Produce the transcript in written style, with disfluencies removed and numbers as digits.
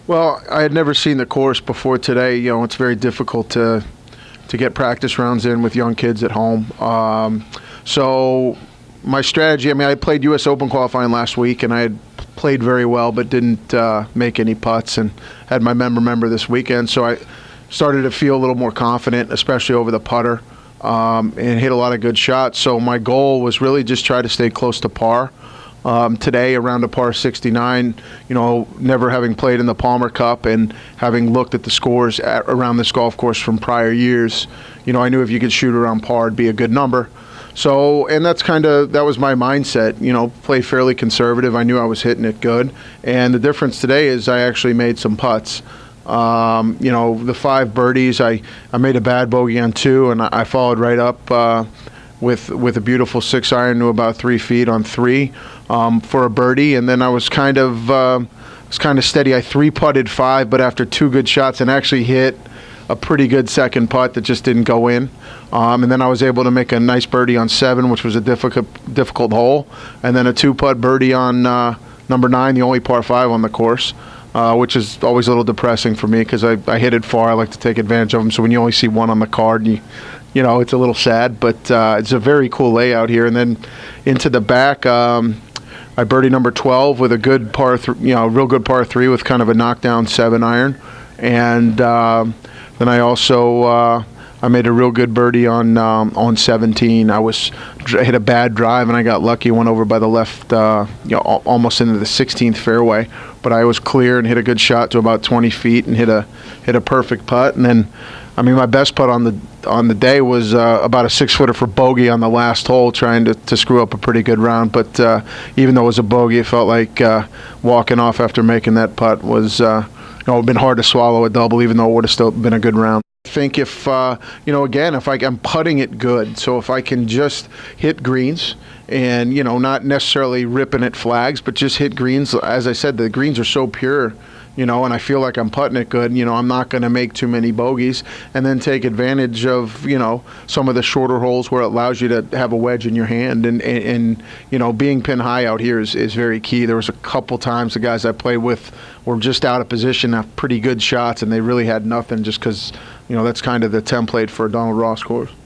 Well, I had never seen the course before today. It's very difficult to get practice rounds in with young kids at home. So my strategy, I played U.S. Open qualifying last week, and I had played very well but didn't make any putts, and had my member this weekend. So I started to feel a little more confident, especially over the putter, and hit a lot of good shots. So my goal was really just try to stay close to par. Today, around a par 69, never having played in the Palmer Cup and having looked at the scores around this golf course from prior years, I knew if you could shoot around par, it'd be a good number. So, and that was my mindset, play fairly conservative. I knew I was hitting it good. And the difference today is I actually made some putts. The 5 birdies, I made a bad bogey on 2, and I followed right up with a beautiful 6-iron to about 3 feet on 3 for a birdie, and then I was kind of steady. I 3-putted 5, but after 2 good shots, and actually hit a pretty good second putt that just didn't go in. And then I was able to make a nice birdie on 7, which was a difficult hole, and then a 2-putt birdie on number 9, the only par 5 on the course. Which is always a little depressing for me because I hit it far. I like to take advantage of them. So when you only see one on the card, it's a little sad. But it's a very cool layout here. And then into the back, I birdie number 12 with a good par, real good par 3 with kind of a knockdown 7-iron. And then I also I made a real good birdie on 17. I hit a bad drive and I got lucky. Went over by the left, almost into the 16th fairway. But I was clear and hit a good shot to about 20 feet and hit a perfect putt. And then, my best putt on the day was about a 6-footer for bogey on the last hole, trying to screw up a pretty good round. But even though it was a bogey, it felt like walking off after making that putt was, it'd been hard to swallow a double, even though it would have still been a good round. I think if, again, if I'm putting it good, so if I can just hit greens and, not necessarily ripping at flags, but just hit greens. As I said, the greens are so pure, and I feel like I'm putting it good. I'm not going to make too many bogeys, and then take advantage of, some of the shorter holes where it allows you to have a wedge in your hand. And being pin high out here is very key. There was a couple times the guys I played with were just out of position, have pretty good shots, and they really had nothing just because, that's kind of the template for a Donald Ross course.